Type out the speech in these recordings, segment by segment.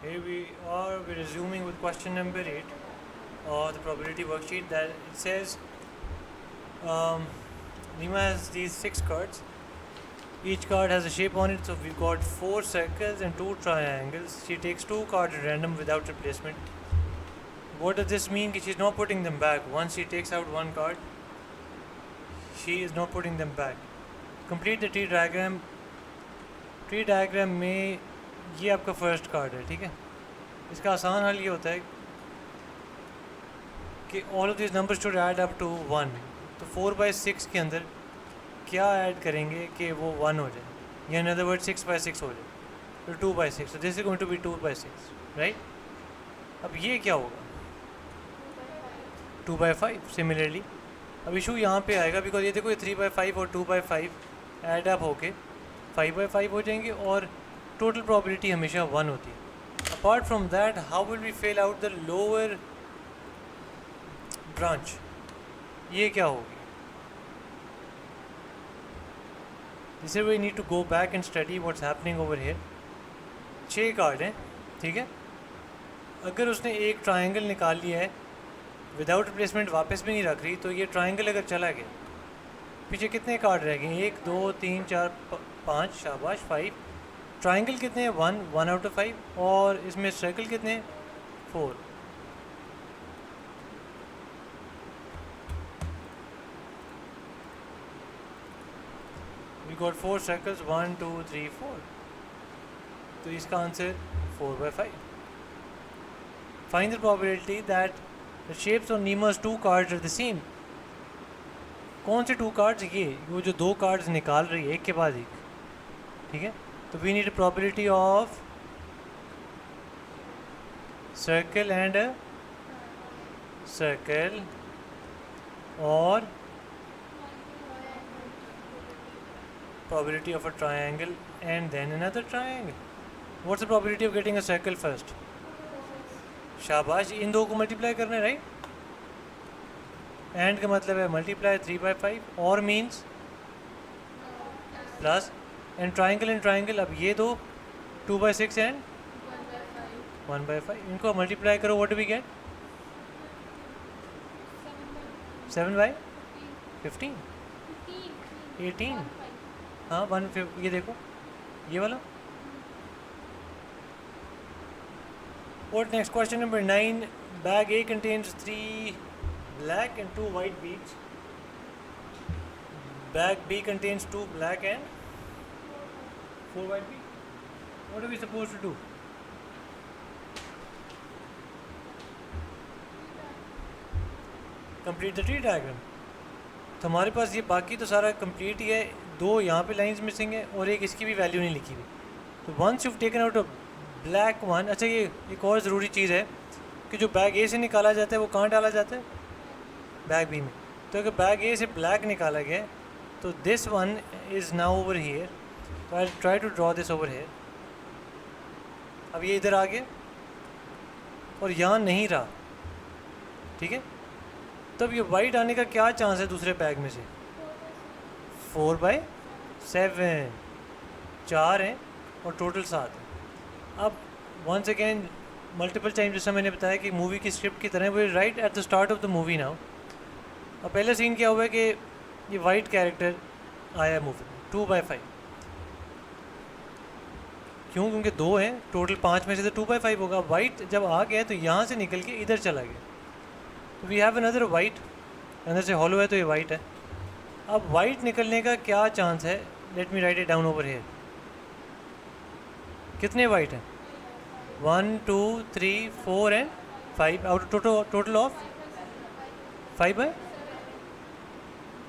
Here we are, we're resuming with question number 8 of the probability worksheet. That it says Nima has these 6 cards. Each card has a shape on it, so we've got 4 circles and 2 triangles. She takes 2 cards at random without replacement. What does this mean? She's not putting them back. Once she takes out 1 card, she is not putting them back. Complete the tree diagram. Tree diagram में ये आपका first card है, ठीक है. इसका आसान हल ये होता है कि all of this numbers should add up to 1. तो 4/6 के अंदर क्या ऐड करेंगे कि वो 1 हो जाए, या इन अदर वर्ड 6/6 हो जाए, तो 2/6. तो this is going to be 2/6, right. अब ये क्या होगा, 2/5. सिमिलरली अब इशू यहाँ पे आएगा बिकॉज ये देखो ये 3/5 और 2/5 ऐड अप होके 5/5 हो जाएंगे और टोटल प्रोबेबिलिटी हमेशा 1 होती है. Apart from that, how will we fail out the lower branch, ये क्या होगी. This we need to go back and study what's happening over here. 6 card हैं, ठीक है. अगर उसने एक ट्राइंगल निकाल लिया है विदाउट रिप्लेसमेंट, वापस भी नहीं रख रही, तो ये ट्राइंगल अगर चला गया, पीछे कितने कार्ड रह गए, 1 2 3 4 5, शाबाश 5. ट्राइंगल कितने हैं, 1 आउट ऑफ 5. और इसमें सर्कल कितने हैं, 4. We got 4 circles, 1 2 3 4. तो इसका answer 4/5. Find the probability that the shapes on नीमास 2 कार्ड्स आर द सेम. कौन से 2 कार्ड्स, ये वो जो 2 कार्ड्स निकाल रही है एक के बाद एक, ठीक है. तो we need probability of circle and circle और probability of a triangle and then another triangle. What's the probability of getting a circle first? शाबाश, इन दो को मल्टीप्लाई करना है, राइट. एंड का मतलब है मल्टीप्लाई 3/5 और मीन्स प्लस एंड ट्राइंगल. अब ये दो 2/6 एंड 1/5, इनको मल्टीप्लाई करो, व्हाट डू वी गेट, 7/15, 18. हाँ 1, ये देखो ये वाला. What next? Question number 9. Bag A contains 3 black and 2 white beads. Bag B contains 2 black and 4 white beads. What are we supposed to do? Complete the tree diagram. तो हमारे पास ये बाकी तो सारा कंप्लीट ही है. 2 यहाँ पे लाइंस मिसिंग है और एक इसकी भी वैल्यू नहीं लिखी हुई. तो once you taken out a black 1. अच्छा, ये एक और ज़रूरी चीज़ है कि जो बैग ए से निकाला जाता है वो कहाँ डाला जाता है, बैग बी में. तो अगर बैग ए से ब्लैक निकाला गया तो this one is now over here. तो I try to draw this over here. अब ये इधर आ गया और यहाँ नहीं रहा, ठीक है. तब ये वाइट आने का क्या चांस है दूसरे बैग में से, 4/7. 4 हैं और टोटल 7 है. अब वंस अगेन मल्टीपल टाइम, जैसा मैंने बताया कि मूवी की स्क्रिप्ट की तरह, वो right at the start of the movie now. अब पहला सीन क्या हुआ है कि ये वाइट कैरेक्टर आया मूवी में 2/5. क्यों, क्योंकि 2 हैं टोटल, 5 में से तो 2/5 होगा. वाइट जब आ गया तो यहाँ से निकल के इधर चला गया. तो वी हैव अनदर वाइट, अंदर से हॉलो है तो ये वाइट है. अब वाइट निकलने का क्या चांस है, let me right it down over here. कितने वाइट हैं, 1 2 3 4 एंड 5 आउट टोटल ऑफ 5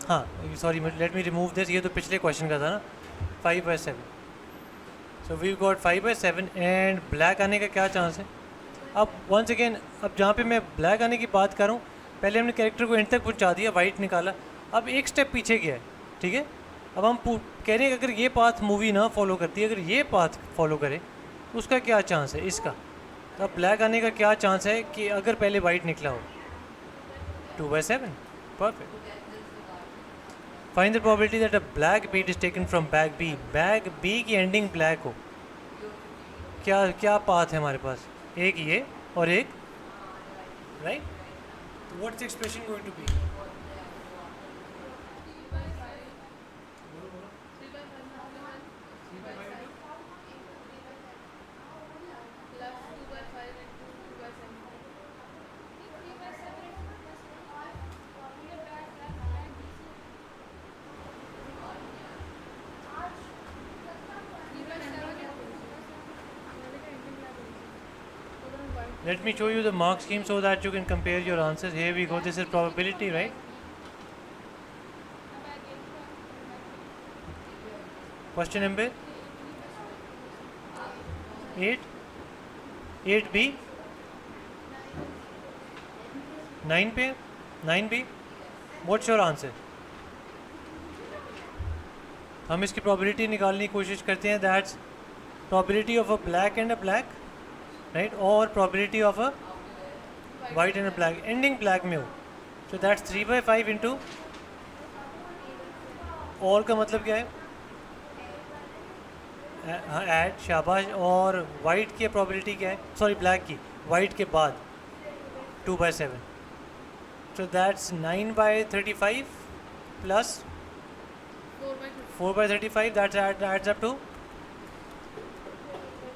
हाँ sorry, let me remove this. ये तो पिछले क्वेश्चन का था ना, 5/7. So we got 5/7. And black आने का क्या चांस है. अब वंस अगेन, अब जहाँ पे मैं ब्लैक आने की बात कर रहा हूँ, पहले हमने कैरेक्टर को एंड तक पहुँचा दिया, वाइट निकाला. अब एक स्टेप पीछे गया है, ठीक है. अब हम कह रहे हैं कि अगर ये पाथ मूवी ना फॉलो करती है, अगर ये पाथ फॉलो करे तो उसका क्या चांस है इसका. तो अब ब्लैक आने का क्या चांस है कि अगर पहले वाइट निकला हो, 2/7. Perfect. Find the probability that a black bead is taken from bag B. Bag B की एंडिंग ब्लैक हो, क्या क्या पाथ है हमारे पास, एक ये और एक right, what's the expression going to be? Let me show you the mark scheme so that you can compare your answers. Here we go. This is probability, right? Question number 8. 8B. 9 पे 9B. What's your answer? हम इसकी probability निकालने की कोशिश करते हैं. That's probability of a black and a black, right? और probability of a white and a black. Ending black में हो. So that's 3/5 into. और का मतलब क्या है? ऐड, शाबाश. और वाइट की प्रोबेबिलिटी क्या है? सॉरी, ब्लैक की. वाइट के बाद 2/7. So that's 9/35 plus 4/35. That adds up to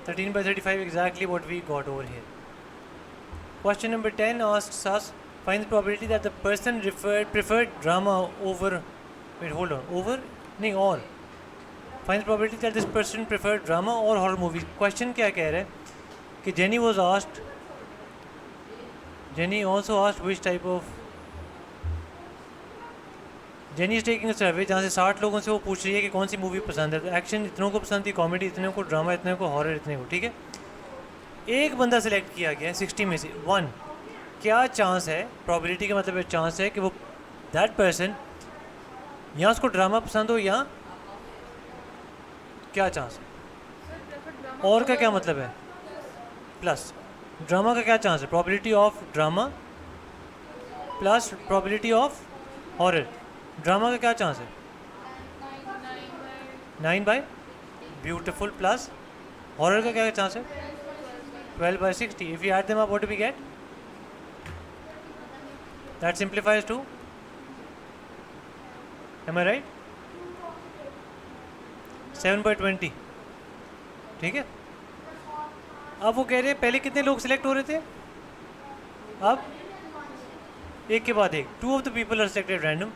13/35. Exactly what we got over here. Question number 10 asks us, find the probability that the person preferred drama over. Wait, hold on. Over? नहीं, और. Find the probability that this person preferred drama or horror movies. Question क्या कह रहा है कि Jenny also asked which type of. Jenny is taking a survey जहाँ से 60 लोगों से वो पूछ रही है कि कौन सी मूवी पसंद है. तो एक्शन इतनों को पसंद थी, कॉमेडी इतने को, ड्रामा इतने को, हॉरर इतने को. ठीक है, एक बंदा सिलेक्ट किया गया 60 में से 1. क्या चांस है? प्रोबेबिलिटी का मतलब है चांस है कि वो दैट पर्सन या उसको ड्रामा पसंद हो या क्या चांस है? और का क्या मतलब है? प्लस. ड्रामा का क्या चांस है? Probability of drama plus probability of horror. Drama का क्या चांस है? 9 ब्यूटिफुल प्लस हॉरर का क्या चांस है? 12/60. If you add them up, what do we get? That simplifies to. Am I right? 7/20. ठीक है. अब वो कह रहे हैं पहले कितने लोग सिलेक्ट हो रहे थे, अब एक के बाद एक. 2 of the people are selected random.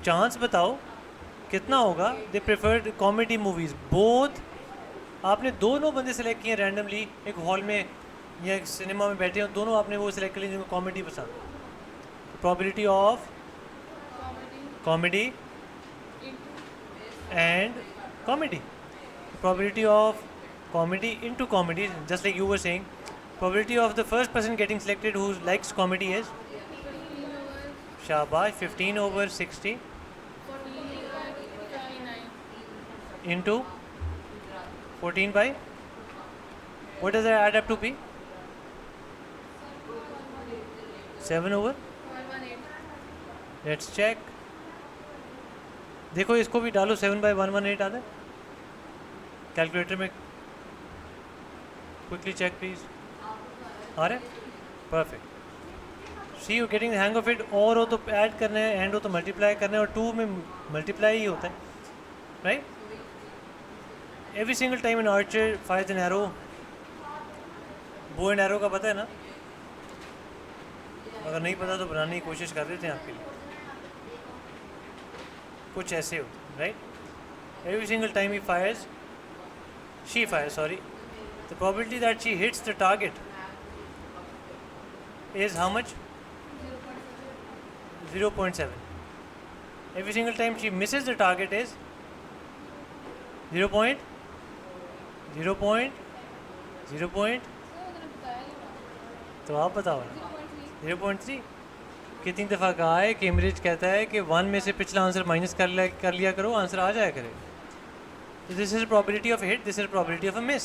Chance बताओ कितना होगा? दे प्रेफर्ड कॉमेडी मूवीज बोथ. आपने दोनों बंदे सेलेक्ट किए रैंडमली, एक हॉल में या एक सिनेमा में बैठे हो, दोनों आपने वो सिलेक्ट कर लिए जिनको कॉमेडी पसंद. Probability of comedy and comedy. Probability of comedy into comedy, just like you were saying. Probability of the first person getting selected who likes comedy is shabash 15/60 into 14 by what does that add up to be? 7/118. Let's check. देखो इसको भी डालो. 7/118 आता है calculator में. Quickly check please. आ रहा है? Perfect. See you getting the hang of it. और हो तो ऐड करना है, एंड हो तो मल्टीप्लाई करना है, और 2 में मल्टीप्लाई ही होता है, right? Every single time an archer fires an arrow. Bow and arrow का पता है ना? अगर नहीं पता तो बनाने की कोशिश कर रहे थे आपके लिए. कुछ ऐसे हो, right? Every single time she fires, sorry, the probability that she hits the target is how much? 0.7. Every single time she misses the target is 0. तो आप बताओ. 0.3. कितनी दफ़ा कहा है कैम्ब्रिज कहता है कि 1 में से पिछला आंसर माइनस कर लिया करो, आंसर आ जाया करे. This is probability of hit, this is probability of a miss.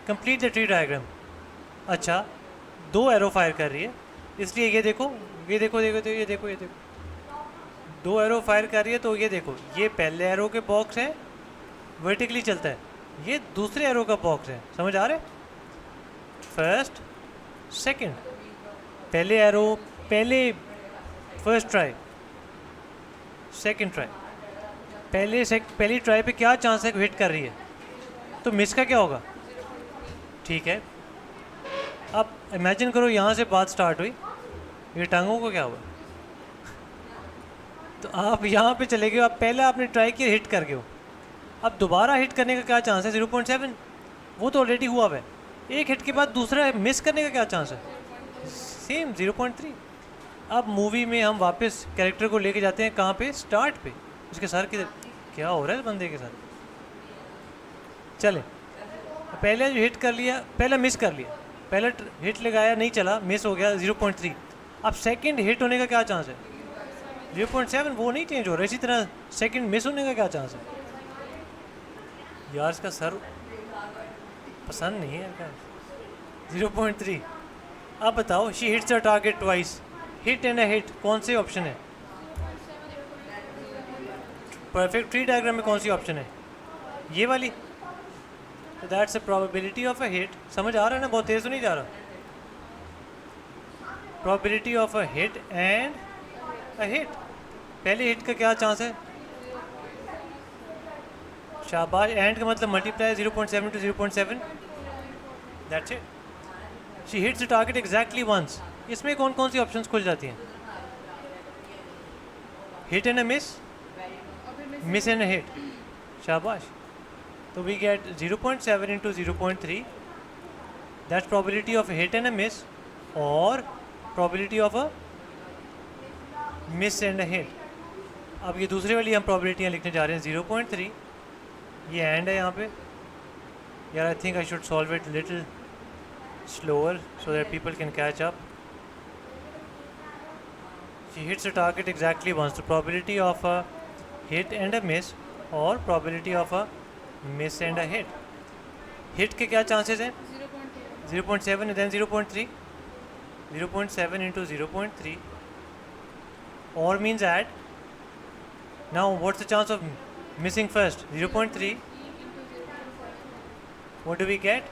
Complete the tree diagram. अच्छा, 2 एरो फायर कर रही है, इसलिए ये देखो, ये देखो, ये देखो, ये देखो, ये देखो, 2 एरो फायर कर रही है. तो ये देखो, ये पहले एरो के बॉक्स है, वर्टिकली चलता है, ये दूसरे एरो का बॉक्स है, समझ आ रहे? फर्स्ट सेकंड, पहले arrow, first try, second try, पहली ट्राई पे क्या चांस है कि हिट कर रही है, तो मिस का क्या होगा? ठीक है, अब इमेजिन करो यहाँ से बात स्टार्ट हुई, ये टांगों को क्या हुआ? तो आप यहाँ पे चले गए, आप पहले आपने ट्राई किया, हिट कर गए हो, अब दोबारा हिट करने का क्या चांस है? 0.7, वो तो ऑलरेडी हुआ है। एक हिट के बाद दूसरा मिस करने का क्या चांस है? सेम 0.3। अब मूवी में हम वापस कैरेक्टर को लेके जाते हैं कहाँ पे? स्टार्ट पे। उसके सर की क्या हो रहा है इस बंदे के साथ? चले, पहले जो हिट कर लिया, पहला मिस कर लिया, पहला हिट लगाया नहीं चला, मिस हो गया 0.3। अब सेकंड हिट होने का क्या चांस है? 0.7, वो नहीं चेंज हो रहा। इसी तरह सेकंड मिस होने का क्या चांस है? यार इसका सर पसंद नहीं है क्या? 0.3। अब बताओ, she hits a target twice, hit and a hit, कौन से ऑप्शन है? परफेक्ट ट्री डायग्राम में कौन सी ऑप्शन है? ये वाली। तो that's a probability of a hit. समझ आ रहा है ना? बहुत तेज तो नहीं जा रहा? Probability of a hit and a hit. पहले हिट का क्या चांस है? शाबाश, एंड का मतलब multiply 0.7 to 0.7, that's it. She hits the target exactly once. इसमें कौन कौन सी ऑप्शंस खुल जाती हैं? Hit and a miss, miss and a hit, शाबाश। तो we get 0.7 into 0.3, that's probability of hit and a miss और probability of a miss and a hit. अब ये दूसरे वाली हम प्रोबेबिलिटियाँ लिखने जा रहे हैं। 0.3, ये एंड है यहाँ पे। यार I think I should solve it little slower so that people can catch up. She hits the target exactly once, the probability of a hit and a miss और probability of a miss and a hit. Hit के क्या chances हैं? 0.7 then 0.3, 0.7 into 0.3 or means add. Now what's the chance of missing first? 0.3. What do we get?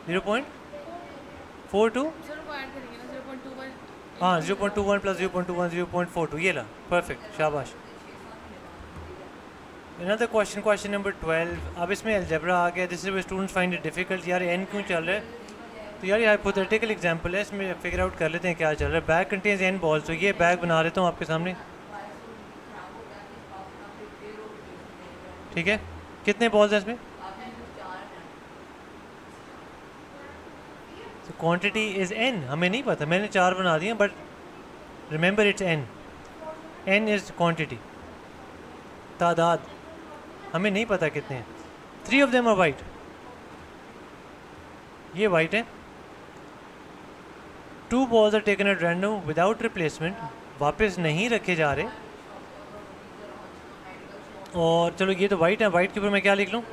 0.42. हाँ, 0.21 plus 0.21, 0.42, ये ला, perfect, शाबाश। Another question, question number 12। अब इसमें algebra आ गया। This is students find it difficult. यार एन क्यों चल रहा है? तो यार ये हाइपोथेटिकल एग्जांपल है, इसमें फिगर आउट कर लेते हैं क्या चल रहा है। बैग कंटेन्स एन बॉल्स, तो ये बैग बना लेता हूँ आपके सामने, ठीक है? कितने बॉल्स हैं इसमें? तो क्वांटिटी इज़ एन, हमें नहीं पता, मैंने 4 बना दिए, but remember it's N. N is quantity, तादाद, हमें नहीं पता कितने हैं। 3 of them are वाइट, ये वाइट है। 2 balls are taken at random without replacement, वापस नहीं रखे जा रहे। और चलो ये तो वाइट है, वाइट के ऊपर मैं क्या लिख लूँ?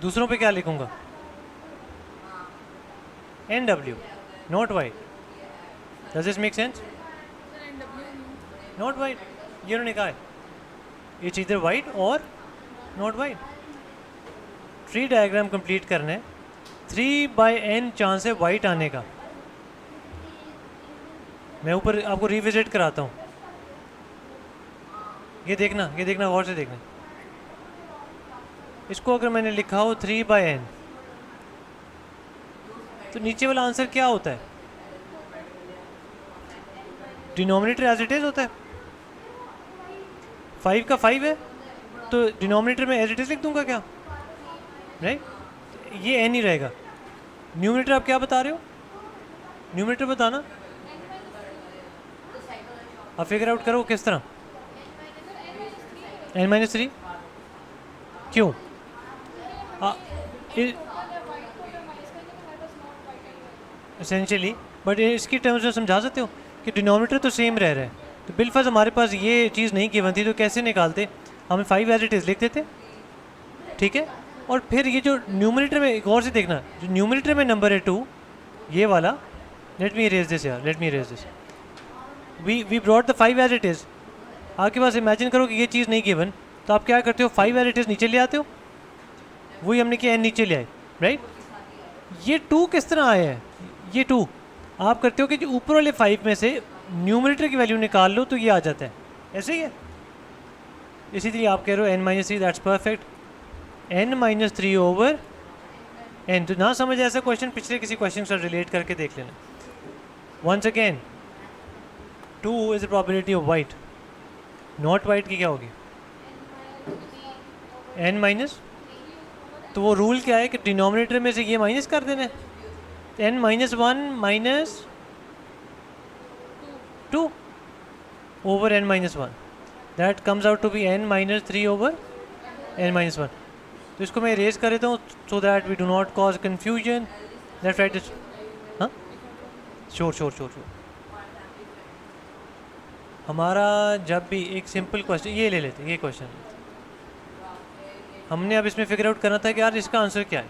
दूसरों पे क्या लिखूँगा? NW, not white. Does this make sense? Not white, ये उन्होंने कहा है इट्स ईदर वाइट और not white. Tree diagram complete करना है, 3/n चांस है वाइट आने का। मैं ऊपर आपको रिविजिट कराता हूँ, ये देखना गौर से देखना। इसको अगर मैंने लिखा हो 3/n, तो नीचे वाला आंसर क्या होता है? डिनोमिनेटर एज इट इज होता है। 5 का 5 है, तो डिनोमिनेटर में एज इट इज लिख दूंगा क्या? राइट, ये एन ही रहेगा। न्यूमिनेटर आप क्या बता रहे हो? न्यूमिनेटर बताना, आप फिगर आउट करो किस तरह। n-3, क्यों? एसेंशियली, बट इसकी टर्म्स में समझा सकते हो कि डिनोमिनेटर तो सेम रह रहा है, तो बिलफर्ज हमारे पास ये चीज़ नहीं गिवन थी, तो कैसे निकालते? हम 5 एज इट इज़ लिख देते, ठीक है? और फिर ये जो न्यूमिनेटर में, एक और से देखना, जो न्यूमिनेटर में नंबर है 2, ये वाला, लेट मी इरेज दिस यार, let me erase this. We brought the 5 as it is. आपके पास इमेजिन करो कि ये चीज़ नहीं गिवन, तो आप क्या करते हो, 5 एज इट इज़ नीचे ले आते हो, वही हमने किया, n नीचे ले आए, राइट। ये 2 किस तरह आया है, ये 2 आप करते हो कि जो ऊपर वाले 5 में से न्यूमरेटर की वैल्यू निकाल लो तो ये आ जाता है, ऐसे ही है। इसीलिए आप कह रहे हो n-3, that's perfect, n-3 over n। तो ना समझ ऐसा क्वेश्चन पिछले किसी क्वेश्चन से रिलेट करके देख लेना। Once again 2 is the probability of white, not white की क्या होगी, n माइनस, तो वो रूल क्या है कि डिनोमिनेटर में से ये माइनस कर देना है, n-1 minus 2 over n-1, that comes out to be n-3 over n-1। तो इसको मैं इरेज कर देता हूँ so that we do not cause confusion. Let's write this, हाँ श्योर। हमारा जब भी एक सिंपल क्वेश्चन ये ले लेते हैं, ये क्वेश्चन हमने अब इसमें फिगर आउट करना था कि यार इसका आंसर क्या है।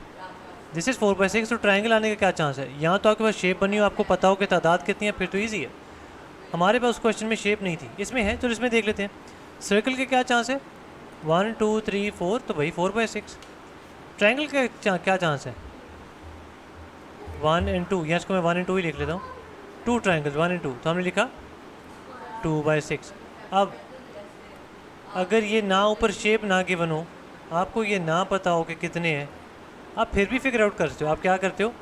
दिस इज़ 4/6, तो ट्रायंगल आने का क्या चांस है। यहाँ तो आपके पास शेप बनी हो, आपको पता हो कि तादाद कितनी है, फिर तो ईजी है। हमारे पास उस क्वेश्चन में शेप नहीं थी, इसमें है, तो इसमें देख लेते हैं। सर्कल के क्या चांस है, 1 2 3 4, तो भाई 4/6। ट्रायंगल का क्या चांस है, 1 and 2, या इसको मैं 1 and 2 ही लिख लेता हूँ। 2 ट्रायंगल्स 1 and 2, तो हमने लिखा 2/6। अब अगर ये ना ऊपर शेप ना गिवन हो, आपको ये ना पता हो कि कितने हैं, आप फिर भी फिगर आउट कर सकते हो। आप क्या करते हो,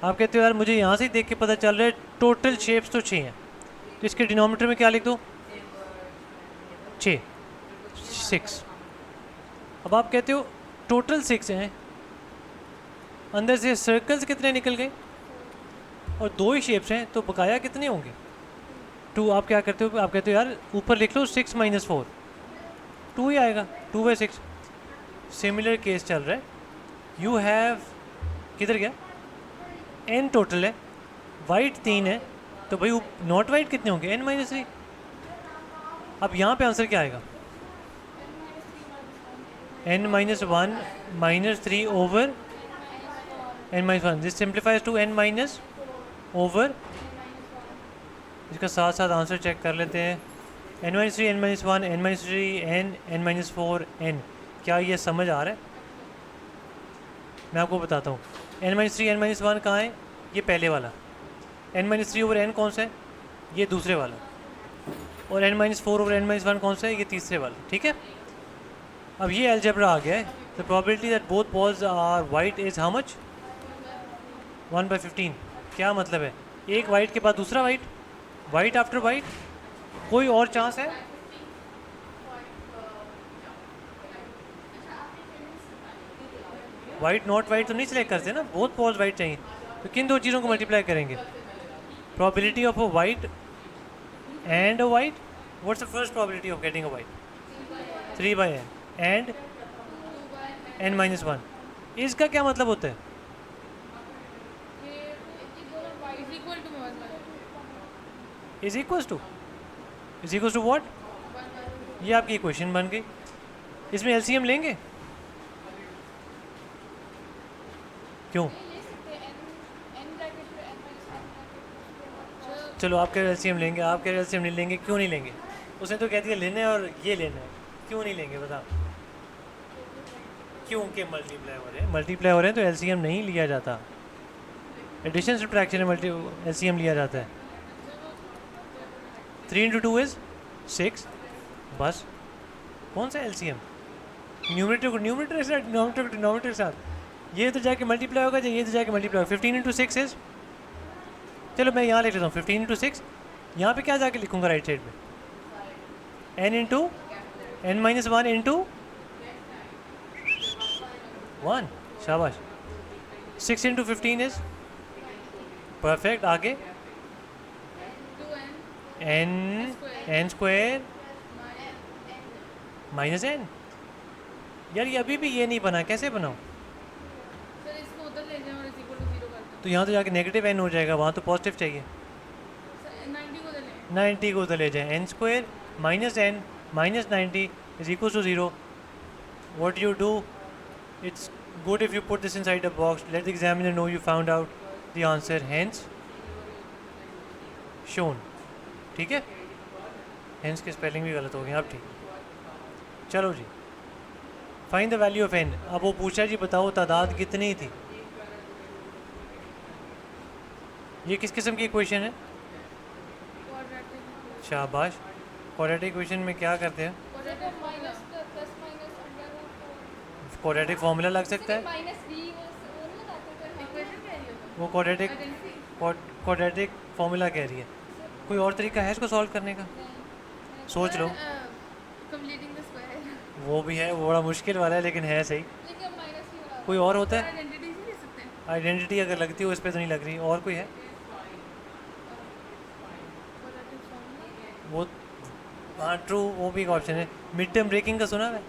आप कहते हो यार मुझे यहाँ से देख के पता चल रहा है टोटल शेप्स तो 6 हैं, तो इसके डिनोमिनेटर में क्या लिख दो, 6। अब आप कहते हो टोटल 6 हैं, अंदर से सर्कल्स कितने निकल गए और 2 ही शेप्स हैं, तो बकाया कितने होंगे, 2। आप क्या करते हो, आप कहते हो यार ऊपर लिख लो 6 - 4, 2 ही आएगा, 2/6। सिमिलर केस चल रहा है, यू हैव, किधर गया, n टोटल है, वाइट 3 है, तो भाई नॉट वाइट कितने होंगे, n-3। अब यहाँ पे आंसर क्या आएगा, n-1 - 3 over n-1। This simplifies to n- over, इसका साथ साथ आंसर चेक कर लेते हैं, n-3 n-1 n-3 n n-4 n। क्या ये समझ आ रहा है, मैं आपको बताता हूँ। n-3 n-1 कहाँ है, ये पहले वाला, n-3 ओवर n कौन सा है, ये दूसरे वाला, और n-4 ओवर n-1 कौन सा है, ये तीसरे वाला, ठीक है। अब ये अलजेब्रा आ गया है। The probability that both balls are white is how much, 1/15। क्या मतलब है, एक वाइट के बाद दूसरा वाइट, वाइट आफ्टर वाइट, कोई और चांस है, वाइट नॉट वाइट तो नहीं सिलेक्ट करते ना, बहुत बॉल्स वाइट चाहिए, तो किन 2 चीज़ों को मल्टीप्लाई करेंगे, probability of a white and a white. What's the first probability of getting a white, 3/n and n-1। इसका क्या मतलब होता है, इज इक्वल्स टू व्हाट, ये आपकी इक्वेशन बन गई। इसमें एलसीएम लेंगे, क्यों, चलो आप कह रहे एलसीएम लेंगे, आप कह रहे एलसीएम नहीं लेंगे, क्यों नहीं लेंगे, उसने तो कह दिया लेना है और ये लेना है, क्यों नहीं लेंगे बताओ, क्योंकि मल्टीप्लाई हो रहे हैं तो एलसीएम नहीं लिया जाता, एडिशन सब्ट्रैक्शन में एलसीएम लिया जाता है। 3 × 2 इज 6, बस, कौन सा एलसीएम, न्यूमरेटर को न्यूमरेटर के साथ, डिनोमिनेटर को डिनोमिनेटर के साथ, ये तो जाके मल्टीप्लाई होगा, ये तो जाके मल्टीप्लाई होगा। 15 × 6 इज, चलो मैं यहाँ लिख लेता हूँ 15 × 6, यहाँ पे क्या जाके लिखूँगा राइट साइड में, n × n-1 × 1, शाबाश। 6 × 15 इज परफेक्ट, आगे n² -n। यार ये अभी भी ये नहीं बना, कैसे बनाओ, तो यहाँ तो जाके नेगेटिव n हो जाएगा, वहाँ तो पॉजिटिव चाहिए, 90 को उधर ले जाए, n² -n -90 is equal to 0। What you do, it's good if you put this inside a box, let the examiner know you found out the answer, hence shown, ठीक है, hence की स्पेलिंग भी गलत हो गई, अब ठीक, चलो जी। Find the value of N. अब वो पूछा जी बताओ तादाद कितनी थी। ये किस किस्म की इक्वेशन है? शाबाश। क्वाड्रेटिक इक्वेशन में क्या करते हैं? क्वाड्रेटिक फार्मूला लग सकता है। वो क्वाड्रेटिक फार्मूला कह रही है। कोई और तरीका है इसको सॉल्व करने का? सोच लो। वो भी है, वो बड़ा मुश्किल वाला है लेकिन है सही। कोई और होता है? आइडेंटिटी अगर लगती हो इस पर तो नहीं लग रही। और कोई है? वो हाँ ट्रू, वो भी एक ऑप्शन है। मिड टर्म ब्रेकिंग का सुना है?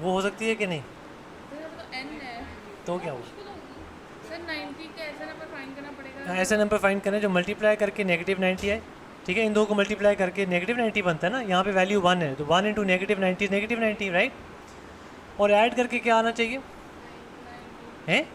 वो हो सकती है कि नहीं? तो क्या हो? ऐसा नंबर फाइंड करना है जो मल्टीप्लाई करके नेगेटिव 90 आए। ठीक है, इन दो को मल्टीप्लाई करके नेगेटिव 90 बनता है ना। यहाँ पे वैल्यू 1 है तो 1 इंटू नेगेटिव 90 राइट। और ऐड करके क्या आना चाहिए? हैं